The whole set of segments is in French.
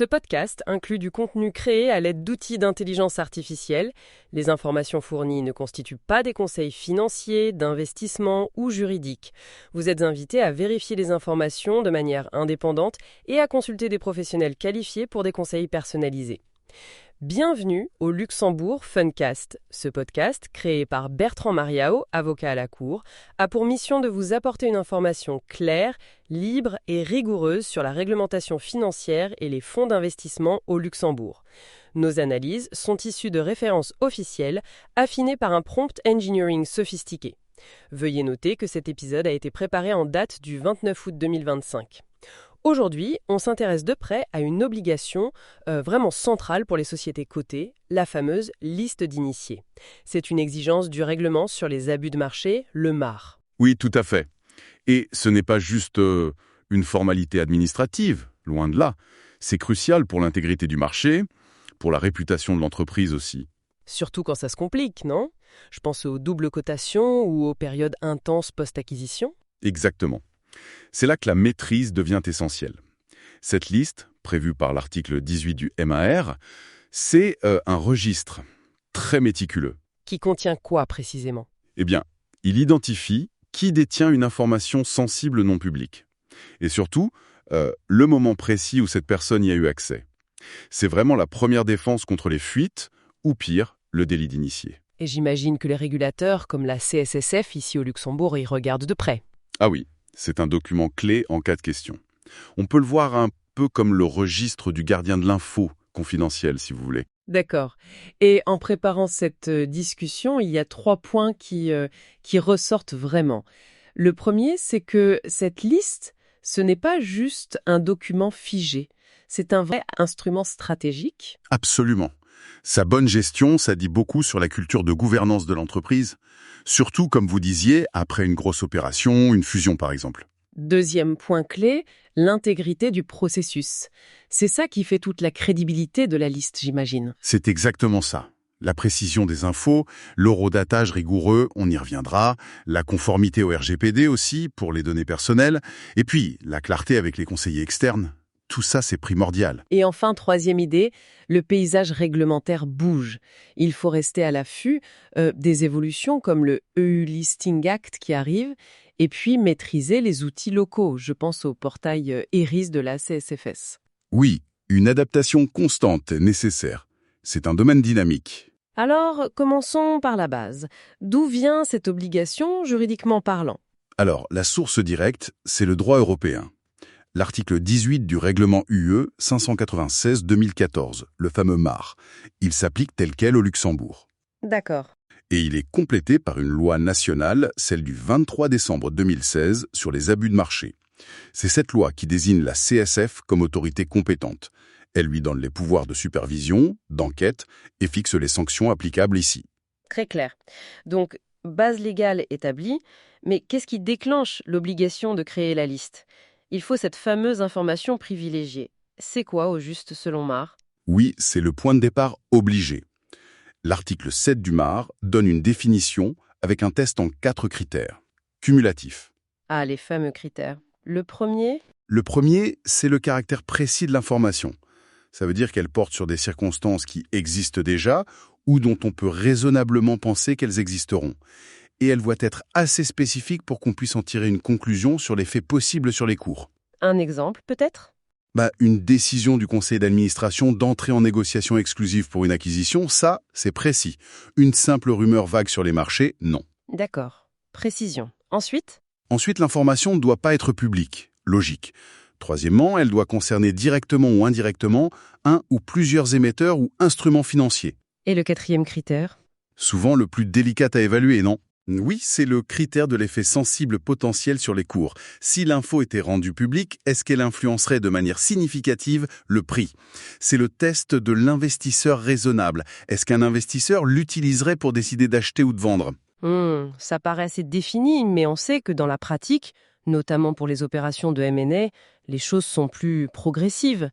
Ce podcast inclut du contenu créé à l'aide d'outils d'intelligence artificielle. Les informations fournies ne constituent pas des conseils financiers, d'investissement ou juridiques. Vous êtes invité à vérifier les informations de manière indépendante et à consulter des professionnels qualifiés pour des conseils personnalisés. Bienvenue au Luxembourg Funcast. Ce podcast, créé par Bertrand Mariao, avocat à la Cour, a pour mission de vous apporter une information claire, libre et rigoureuse sur la réglementation financière et les fonds d'investissement au Luxembourg. Nos analyses sont issues de références officielles affinées par un prompt engineering sophistiqué. Veuillez noter que cet épisode a été préparé en date du 29 août 2025. Aujourd'hui, on s'intéresse de près à une obligation vraiment centrale pour les sociétés cotées, la fameuse liste d'initiés. C'est une exigence du règlement sur les abus de marché, le MAR. Oui, tout à fait. Et ce n'est pas juste une formalité administrative, loin de là. C'est crucial pour l'intégrité du marché, pour la réputation de l'entreprise aussi. Surtout quand ça se complique, non ? Je pense aux doubles cotations ou aux périodes intenses post-acquisition. Exactement. C'est là que la maîtrise devient essentielle. Cette liste, prévue par l'article 18 du MAR, c'est un registre très méticuleux. Qui contient quoi précisément ? Eh bien, il identifie qui détient une information sensible non publique. Et surtout, le moment précis où cette personne y a eu accès. C'est vraiment la première défense contre les fuites, ou pire, le délit d'initié. Et j'imagine que les régulateurs, comme la CSSF ici au Luxembourg, y regardent de près. Ah oui. C'est un document clé en cas de question. On peut le voir un peu comme le registre du gardien de l'info confidentiel, si vous voulez. D'accord. Et en préparant cette discussion, il y a 3 points qui ressortent vraiment. Le premier, c'est que cette liste, ce n'est pas juste un document figé. C'est un vrai instrument stratégique. Absolument. Sa bonne gestion, ça dit beaucoup sur la culture de gouvernance de l'entreprise. Surtout, comme vous disiez, après une grosse opération, une fusion par exemple. Deuxième point clé, l'intégrité du processus. C'est ça qui fait toute la crédibilité de la liste, j'imagine. C'est exactement ça. La précision des infos, l'horodatage rigoureux, on y reviendra, la conformité au RGPD aussi, pour les données personnelles, et puis la clarté avec les conseillers externes. Tout ça, c'est primordial. Et enfin, troisième idée, le paysage réglementaire bouge. Il faut rester à l'affût des évolutions comme le EU Listing Act qui arrive, et puis maîtriser les outils locaux. Je pense au portail ERIS de la CSFS. Oui, une adaptation constante est nécessaire. C'est un domaine dynamique. Alors, commençons par la base. D'où vient cette obligation juridiquement parlant ? Alors, la source directe, c'est le droit européen. L'article 18 du règlement UE 596-2014, le fameux MAR. Il s'applique tel quel au Luxembourg. D'accord. Et il est complété par une loi nationale, celle du 23 décembre 2016, sur les abus de marché. C'est cette loi qui désigne la CSF comme autorité compétente. Elle lui donne les pouvoirs de supervision, d'enquête et fixe les sanctions applicables ici. Très clair. Donc, base légale établie, mais qu'est-ce qui déclenche l'obligation de créer la liste ? Il faut cette fameuse information privilégiée. C'est quoi, au juste, selon MAR ? Oui, c'est le point de départ obligé. L'article 7 du MAR donne une définition avec un test en 4 critères. Cumulatifs. Ah, les fameux critères. Le premier ? Le premier, c'est le caractère précis de l'information. Ça veut dire qu'elle porte sur des circonstances qui existent déjà ou dont on peut raisonnablement penser qu'elles existeront. Et elle doit être assez spécifique pour qu'on puisse en tirer une conclusion sur les faits possibles sur les cours. Un exemple, peut-être ? Une décision du conseil d'administration d'entrer en négociation exclusive pour une acquisition, ça, c'est précis. Une simple rumeur vague sur les marchés, non. D'accord. Précision. Ensuite ? Ensuite, l'information ne doit pas être publique. Logique. Troisièmement, elle doit concerner directement ou indirectement un ou plusieurs émetteurs ou instruments financiers. Et le quatrième critère ? Souvent le plus délicat à évaluer, non ? Oui, c'est le critère de l'effet sensible potentiel sur les cours. Si l'info était rendue publique, est-ce qu'elle influencerait de manière significative le prix ? C'est le test de l'investisseur raisonnable. Est-ce qu'un investisseur l'utiliserait pour décider d'acheter ou de vendre ? Ça paraît assez défini, mais on sait que dans la pratique, notamment pour les opérations de M&A, les choses sont plus progressives.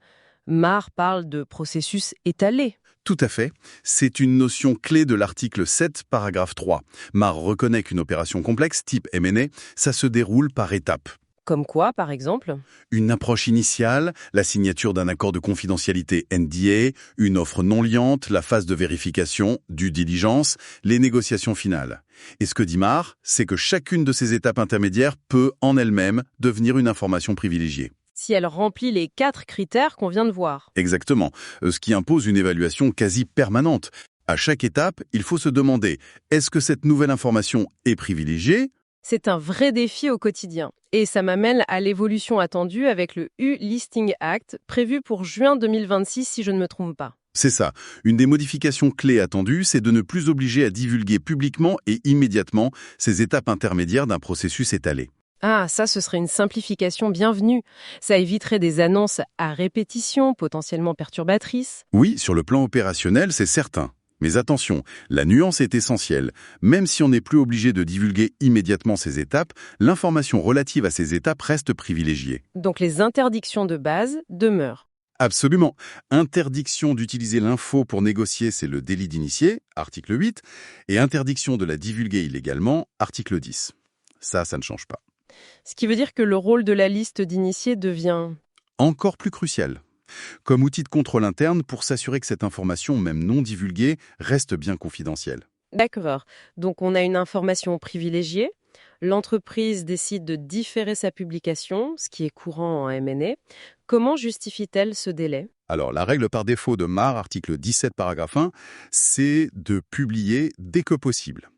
MAR parle de processus étalé. Tout à fait. C'est une notion clé de l'article 7, paragraphe 3. MAR reconnaît qu'une opération complexe, type M&A, ça se déroule par étapes. Comme quoi, par exemple? Une approche initiale, la signature d'un accord de confidentialité NDA, une offre non liante, la phase de vérification, due diligence, les négociations finales. Et ce que dit Maher, c'est que chacune de ces étapes intermédiaires peut, en elle-même, devenir une information privilégiée. Si elle remplit les 4 critères qu'on vient de voir. Exactement, ce qui impose une évaluation quasi permanente. À chaque étape, il faut se demander, est-ce que cette nouvelle information est privilégiée ? C'est un vrai défi au quotidien. Et ça m'amène à l'évolution attendue avec le U-Listing Act, prévu pour juin 2026 si je ne me trompe pas. C'est ça. Une des modifications clés attendues, c'est de ne plus obliger à divulguer publiquement et immédiatement ces étapes intermédiaires d'un processus étalé. Ah, ça, ce serait une simplification bienvenue. Ça éviterait des annonces à répétition, potentiellement perturbatrices. Oui, sur le plan opérationnel, c'est certain. Mais attention, la nuance est essentielle. Même si on n'est plus obligé de divulguer immédiatement ces étapes, l'information relative à ces étapes reste privilégiée. Donc les interdictions de base demeurent. Absolument. Interdiction d'utiliser l'info pour négocier, c'est le délit d'initié, article 8, et interdiction de la divulguer illégalement, article 10. Ça ne change pas. Ce qui veut dire que le rôle de la liste d'initiés devient... Encore plus crucial. Comme outil de contrôle interne pour s'assurer que cette information, même non divulguée, reste bien confidentielle. D'accord. Donc on a une information privilégiée. L'entreprise décide de différer sa publication, ce qui est courant en M&A. Comment justifie-t-elle ce délai? Alors, la règle par défaut de Maher, article 17, paragraphe 1, c'est de publier dès que possible.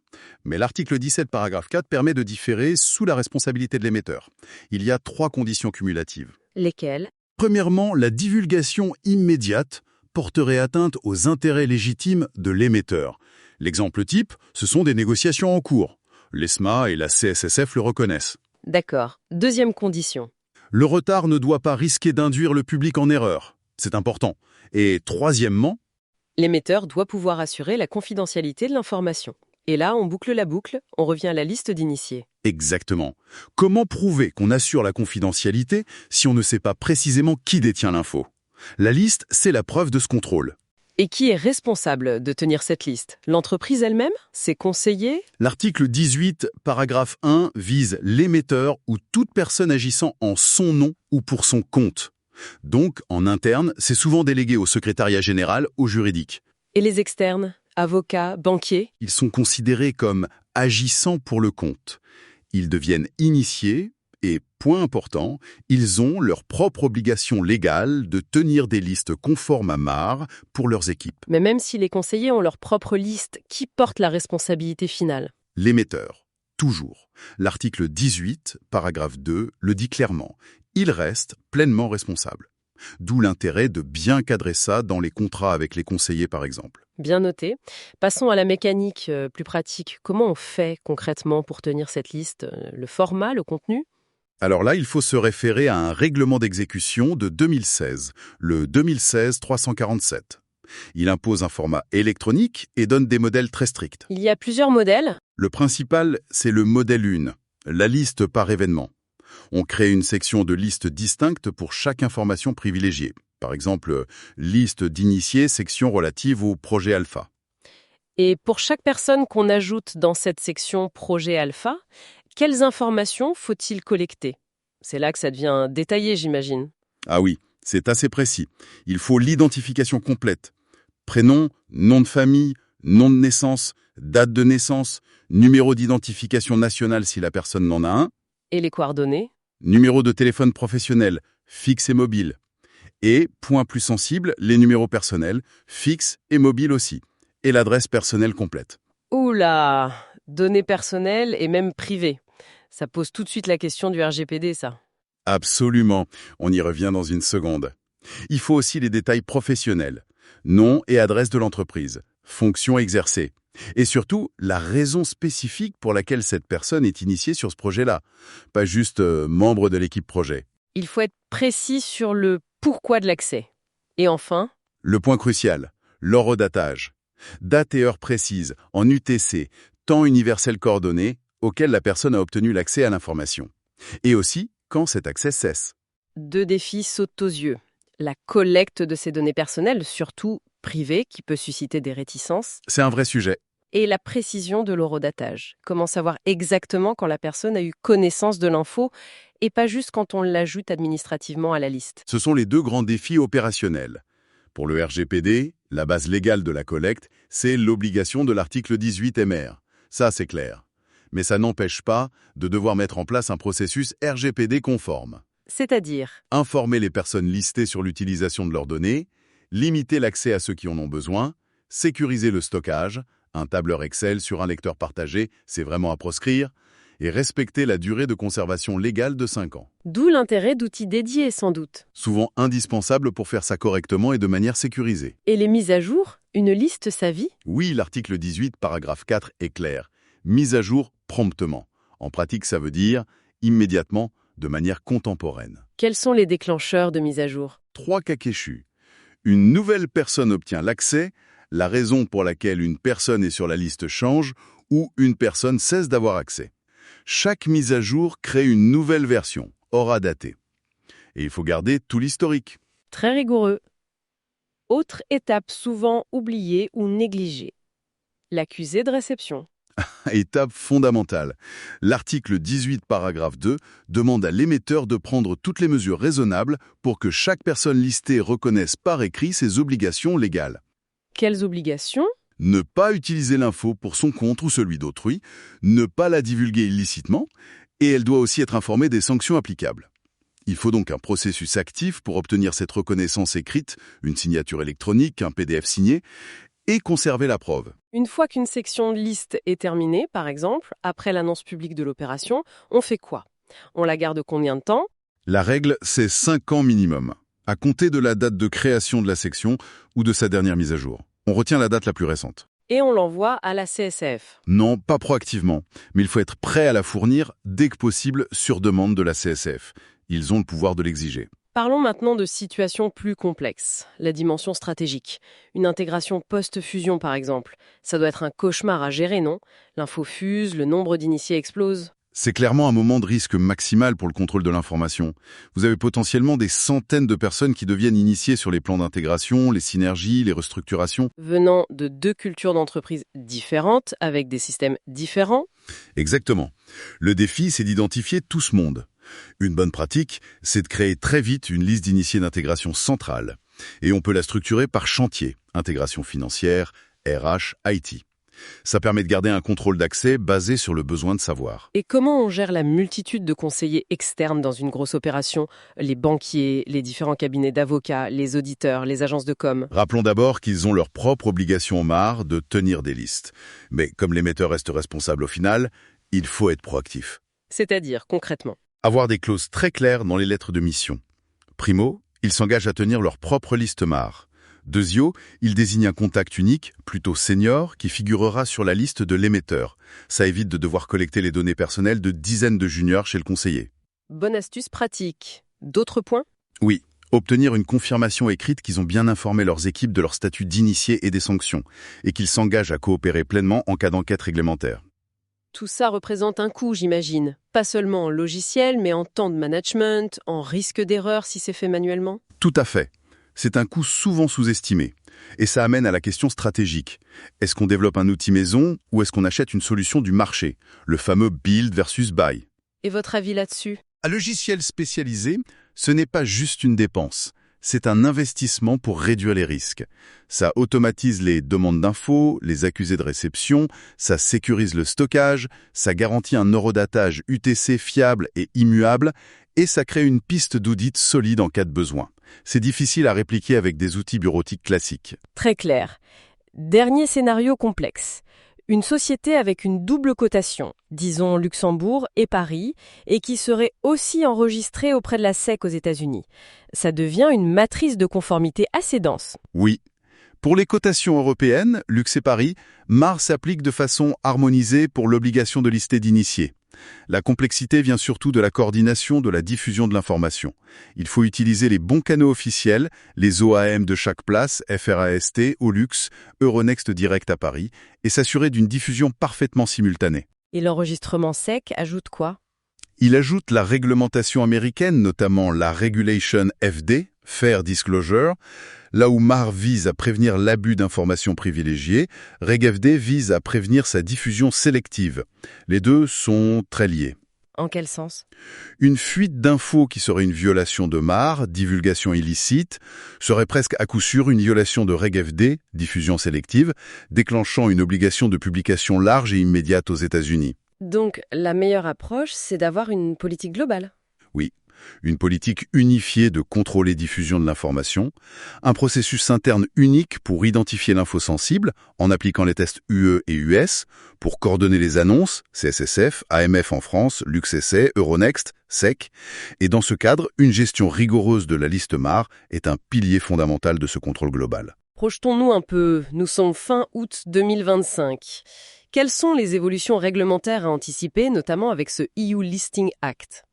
Mais l'article 17, paragraphe 4 permet de différer sous la responsabilité de l'émetteur. Il y a 3 conditions cumulatives. Lesquelles? Premièrement, la divulgation immédiate porterait atteinte aux intérêts légitimes de l'émetteur. L'exemple type, ce sont des négociations en cours. L'ESMA et la CSSF le reconnaissent. D'accord. Deuxième condition. Le retard ne doit pas risquer d'induire le public en erreur. C'est important. Et troisièmement, L'émetteur doit pouvoir assurer la confidentialité de l'information. Et là, on boucle la boucle, on revient à la liste d'initiés. exactement. Comment prouver qu'on assure la confidentialité si on ne sait pas précisément qui détient l'info? La liste, c'est la preuve de ce contrôle. Et qui est responsable de tenir cette liste? L'entreprise elle-même? Ses conseillers? L'article 18, paragraphe 1, vise l'émetteur ou toute personne agissant en son nom ou pour son compte. Donc, en interne, c'est souvent délégué au secrétariat général, au juridique. Et les externes? Avocats, banquiers? Ils sont considérés comme agissant pour le compte. Ils deviennent initiés et, point important, ils ont leur propre obligation légale de tenir des listes conformes à Maher pour leurs équipes. Mais même si les conseillers ont leur propre liste, qui porte la responsabilité finale? L'émetteur, toujours. L'article 18, paragraphe 2, le dit clairement. Il reste pleinement responsable. D'où l'intérêt de bien cadrer ça dans les contrats avec les conseillers, par exemple. Bien noté. Passons à la mécanique plus pratique. Comment on fait concrètement pour tenir cette liste? Le format, le contenu? Alors là, il faut se référer à un règlement d'exécution de 2016, le 2016-347. Il impose un format électronique et donne des modèles très stricts. Il y a plusieurs modèles. Le principal, c'est le modèle 1, la liste par événement. On crée une section de liste distincte pour chaque information privilégiée. Par exemple, liste d'initiés, section relative au projet alpha. Et pour chaque personne qu'on ajoute dans cette section projet alpha, quelles informations faut-il collecter? C'est là que ça devient détaillé, j'imagine. Ah oui, c'est assez précis. Il faut l'identification complète. Prénom, nom de famille, nom de naissance, date de naissance, numéro d'identification nationale si la personne n'en a un, Et les coordonnées? numéro de téléphone professionnel, fixe et mobile. Et, point plus sensible, les numéros personnels, fixes et mobiles aussi. Et l'adresse personnelle complète. Oula! Données personnelles et même privées. Ça pose tout de suite la question du RGPD, ça. Absolument. On y revient dans une seconde. Il faut aussi les détails professionnels. Nom et adresse de l'entreprise. Fonction exercée. Et surtout, la raison spécifique pour laquelle cette personne est initiée sur ce projet-là. Pas juste membre de l'équipe projet. Il faut être précis sur le pourquoi de l'accès. Et enfin, Le point crucial, l'horodatage. Date et heure précise, en UTC, temps universel coordonné, auquel la personne a obtenu l'accès à l'information. Et aussi, quand cet accès cesse. 2 défis sautent aux yeux. La collecte de ces données personnelles, surtout privées, qui peut susciter des réticences, C'est un vrai sujet. et la précision de l'horodatage. Comment savoir exactement quand la personne a eu connaissance de l'info et pas juste quand on l'ajoute administrativement à la liste. Ce sont les deux grands défis opérationnels. Pour le RGPD, la base légale de la collecte, c'est l'obligation de l'article 18 MR. Ça, c'est clair. Mais ça n'empêche pas de devoir mettre en place un processus RGPD conforme. C'est-à-dire? Informer les personnes listées sur l'utilisation de leurs données, limiter l'accès à ceux qui en ont besoin, sécuriser le stockage, un tableur Excel sur un lecteur partagé, c'est vraiment à proscrire, et respecter la durée de conservation légale de 5 ans. D'où l'intérêt d'outils dédiés, sans doute. Souvent indispensable pour faire ça correctement et de manière sécurisée. Et les mises à jour? Une liste sa vie? Oui, l'article 18, paragraphe 4 est clair. Mise à jour promptement. En pratique, ça veut dire immédiatement, de manière contemporaine. Quels sont les déclencheurs de mise à jour? 3 cas échus. Une nouvelle personne obtient l'accès, la raison pour laquelle une personne est sur la liste change ou une personne cesse d'avoir accès. Chaque mise à jour crée une nouvelle version, hors datée. Et il faut garder tout l'historique. Très rigoureux. Autre étape souvent oubliée ou négligée. L'accusé de réception. Étape fondamentale. L'article 18, paragraphe 2, demande à l'émetteur de prendre toutes les mesures raisonnables pour que chaque personne listée reconnaisse par écrit ses obligations légales. Quelles obligations? Ne pas utiliser l'info pour son compte ou celui d'autrui, ne pas la divulguer illicitement, et elle doit aussi être informée des sanctions applicables. Il faut donc un processus actif pour obtenir cette reconnaissance écrite, une signature électronique, un PDF signé, et conserver la preuve. Une fois qu'une section de liste est terminée, par exemple, après l'annonce publique de l'opération, on fait quoi? On la garde combien de temps? La règle, c'est 5 ans minimum, à compter de la date de création de la section ou de sa dernière mise à jour. On retient la date la plus récente. Et on l'envoie à la CSF. Non, pas proactivement, mais il faut être prêt à la fournir dès que possible sur demande de la CSF. Ils ont le pouvoir de l'exiger. Parlons maintenant de situations plus complexes, la dimension stratégique. Une intégration post-fusion, par exemple. Ça doit être un cauchemar à gérer, non? L'info fuse, le nombre d'initiés explose. C'est clairement un moment de risque maximal pour le contrôle de l'information. Vous avez potentiellement des centaines de personnes qui deviennent initiées sur les plans d'intégration, les synergies, les restructurations. Venant de deux cultures d'entreprise différentes, avec des systèmes différents. Exactement. Le défi, c'est d'identifier tout ce monde. Une bonne pratique, c'est de créer très vite une liste d'initiés d'intégration centrale. Et on peut la structurer par chantier, intégration financière, RH, IT. Ça permet de garder un contrôle d'accès basé sur le besoin de savoir. Et comment on gère la multitude de conseillers externes dans une grosse opération? Les banquiers, les différents cabinets d'avocats, les auditeurs, les agences de com. Rappelons d'abord qu'ils ont leur propre obligation au MAR de tenir des listes. Mais comme l'émetteur reste responsable au final, il faut être proactif. C'est-à-dire, concrètement? Avoir des clauses très claires dans les lettres de mission. Primo, ils s'engagent à tenir leur propre liste MAR. Deuxio, ils désignent un contact unique, plutôt senior, qui figurera sur la liste de l'émetteur. Ça évite de devoir collecter les données personnelles de dizaines de juniors chez le conseiller. Bonne astuce pratique. D'autres points? Oui, obtenir une confirmation écrite qu'ils ont bien informé leurs équipes de leur statut d'initié et des sanctions, et qu'ils s'engagent à coopérer pleinement en cas d'enquête réglementaire. Tout ça représente un coût, j'imagine. Pas seulement en logiciel, mais en temps de management, en risque d'erreur si c'est fait manuellement? Tout à fait. C'est un coût souvent sous-estimé. Et ça amène à la question stratégique. Est-ce qu'on développe un outil maison ou est-ce qu'on achète une solution du marché? Le fameux build versus buy. Et votre avis là-dessus? Un logiciel spécialisé, ce n'est pas juste une dépense. C'est un investissement pour réduire les risques. Ça automatise les demandes d'infos, les accusés de réception, ça sécurise le stockage, ça garantit un horodatage UTC fiable et immuable, et ça crée une piste d'audit solide en cas de besoin. C'est difficile à répliquer avec des outils bureautiques classiques. Très clair. Dernier scénario complexe. Une société avec une double cotation, disons Luxembourg et Paris, et qui serait aussi enregistrée auprès de la SEC aux États-Unis. Ça devient une matrice de conformité assez dense. Oui. Pour les cotations européennes, Lux et Paris, MAR s'applique de façon harmonisée pour l'obligation de lister d'initiés. La complexité vient surtout de la coordination de la diffusion de l'information. Il faut utiliser les bons canaux officiels, les OAM de chaque place, FRAST au Lux, Euronext Direct à Paris, et s'assurer d'une diffusion parfaitement simultanée. Et l'enregistrement SEC ajoute quoi? Il ajoute la réglementation américaine, notamment la Regulation FD, Fair Disclosure. Là où MAR vise à prévenir l'abus d'informations privilégiées, RegFD vise à prévenir sa diffusion sélective. Les deux sont très liés. En quel sens? Une fuite d'infos qui serait une violation de MAR, divulgation illicite, serait presque à coup sûr une violation de Reg FD, diffusion sélective, déclenchant une obligation de publication large et immédiate aux États-Unis. Donc, la meilleure approche, c'est d'avoir une politique globale. Oui, une politique unifiée de contrôle et diffusion de l'information, un processus interne unique pour identifier l'info sensible en appliquant les tests UE et US, pour coordonner les annonces, CSSF, AMF en France, LuxEssai, Euronext, SEC, et dans ce cadre, une gestion rigoureuse de la liste MAR est un pilier fondamental de ce contrôle global. Projetons-nous un peu, nous sommes fin août 2025. Quelles sont les évolutions réglementaires à anticiper, notamment avec ce EU Listing Act?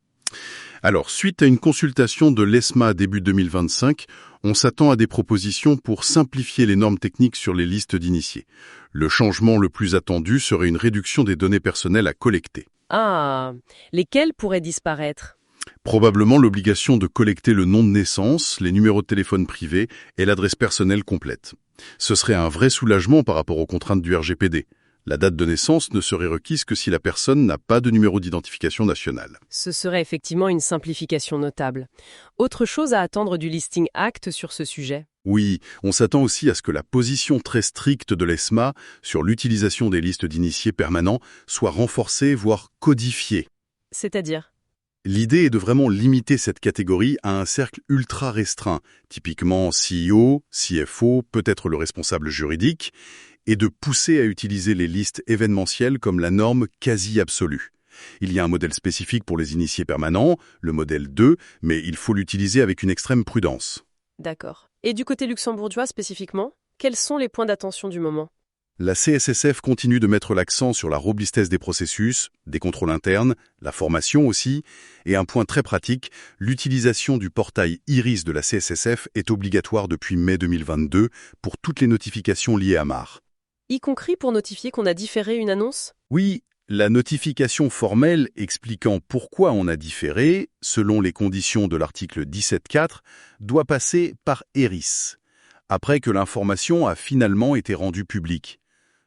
Alors, suite à une consultation de l'ESMA début 2025, on s'attend à des propositions pour simplifier les normes techniques sur les listes d'initiés. Le changement le plus attendu serait une réduction des données personnelles à collecter. Ah, lesquelles pourraient disparaître? Probablement l'obligation de collecter le nom de naissance, les numéros de téléphone privés et l'adresse personnelle complète. Ce serait un vrai soulagement par rapport aux contraintes du RGPD. La date de naissance ne serait requise que si la personne n'a pas de numéro d'identification national. Ce serait effectivement une simplification notable. Autre chose à attendre du Listing Act sur ce sujet? Oui, on s'attend aussi à ce que la position très stricte de l'ESMA sur l'utilisation des listes d'initiés permanents soit renforcée, voire codifiée. C'est-à-dire? L'idée est de vraiment limiter cette catégorie à un cercle ultra restreint, typiquement CEO, CFO, peut-être le responsable juridique, et de pousser à utiliser les listes événementielles comme la norme quasi absolue. Il y a un modèle spécifique pour les initiés permanents, le modèle 2, mais il faut l'utiliser avec une extrême prudence. D'accord. Et du côté luxembourgeois spécifiquement, quels sont les points d'attention du moment? La CSSF continue de mettre l'accent sur la robustesse des processus, des contrôles internes, la formation aussi, et un point très pratique, l'utilisation du portail IRIS de la CSSF est obligatoire depuis mai 2022 pour toutes les notifications liées à MAR. Y compris pour notifier qu'on a différé une annonce? Oui, la notification formelle expliquant pourquoi on a différé, selon les conditions de l'article 17.4, doit passer par IRIS, après que l'information a finalement été rendue publique.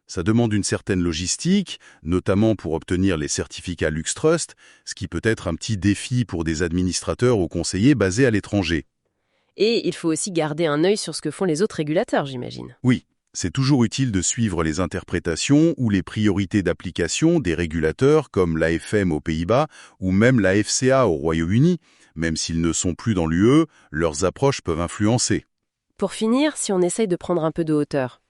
Ça demande une certaine logistique, notamment pour obtenir les certificats LuxTrust, ce qui peut être un petit défi pour des administrateurs ou conseillers basés à l'étranger. Et il faut aussi garder un œil sur ce que font les autres régulateurs, j'imagine. Oui, c'est toujours utile de suivre les interprétations ou les priorités d'application des régulateurs comme l'AFM aux Pays-Bas ou même la FCA au Royaume-Uni. Même s'ils ne sont plus dans l'UE, leurs approches peuvent influencer. Pour finir, si on essaye de prendre un peu de hauteur,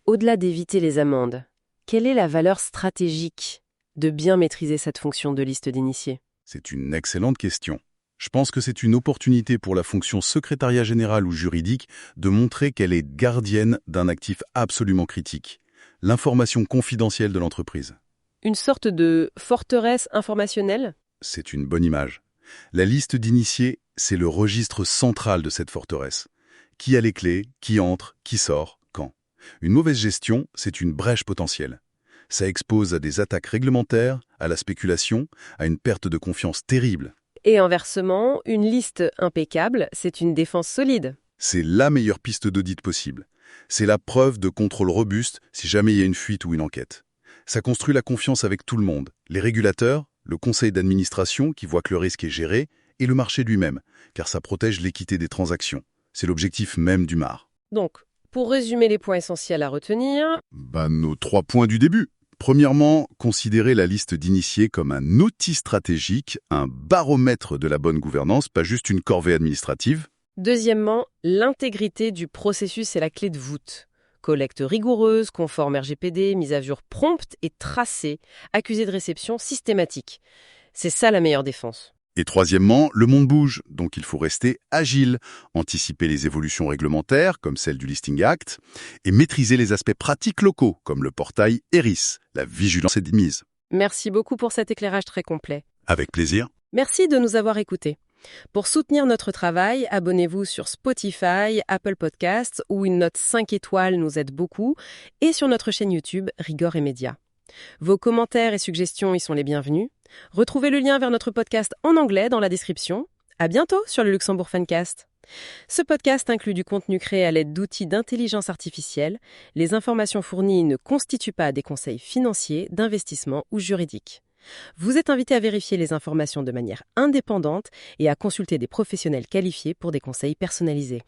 au-delà d'éviter les amendes, quelle est la valeur stratégique de bien maîtriser cette fonction de liste d'initiés? C'est une excellente question. Je pense que c'est une opportunité pour la fonction secrétariat général ou juridique de montrer qu'elle est gardienne d'un actif absolument critique, l'information confidentielle de l'entreprise. Une sorte de forteresse informationnelle? C'est une bonne image. La liste d'initiés, c'est le registre central de cette forteresse. Qui a les clés, qui entre, qui sort, quand. Une mauvaise gestion, c'est une brèche potentielle. Ça expose à des attaques réglementaires, à la spéculation, à une perte de confiance terrible. Et inversement, une liste impeccable, c'est une défense solide. C'est la meilleure piste d'audit possible. C'est la preuve de contrôle robuste si jamais il y a une fuite ou une enquête. Ça construit la confiance avec tout le monde, les régulateurs, le conseil d'administration qui voit que le risque est géré, et le marché lui-même, car ça protège l'équité des transactions. C'est l'objectif même du MAR. Donc, pour résumer les points essentiels à retenir... Nos 3 points du début. Premièrement, considérer la liste d'initiés comme un outil stratégique, un baromètre de la bonne gouvernance, pas juste une corvée administrative. Deuxièmement, l'intégrité du processus est la clé de voûte. Collecte rigoureuse, conforme RGPD, mise à jour prompte et tracée, accusé de réception systématique. C'est ça la meilleure défense. Et troisièmement, le monde bouge, donc il faut rester agile, anticiper les évolutions réglementaires, comme celle du Listing Act, et maîtriser les aspects pratiques locaux, comme le portail ERIS. La vigilance est de mise. Merci beaucoup pour cet éclairage très complet. Avec plaisir. Merci de nous avoir écoutés. Pour soutenir notre travail, abonnez-vous sur Spotify, Apple Podcasts, où une note 5 étoiles nous aide beaucoup, et sur notre chaîne YouTube Rigor et Média. Vos commentaires et suggestions y sont les bienvenus. Retrouvez le lien vers notre podcast en anglais dans la description. À bientôt sur le Luxembourg Funcast. Ce podcast inclut du contenu créé à l'aide d'outils d'intelligence artificielle. Les informations fournies ne constituent pas des conseils financiers, d'investissement ou juridiques. Vous êtes invité à vérifier les informations de manière indépendante et à consulter des professionnels qualifiés pour des conseils personnalisés.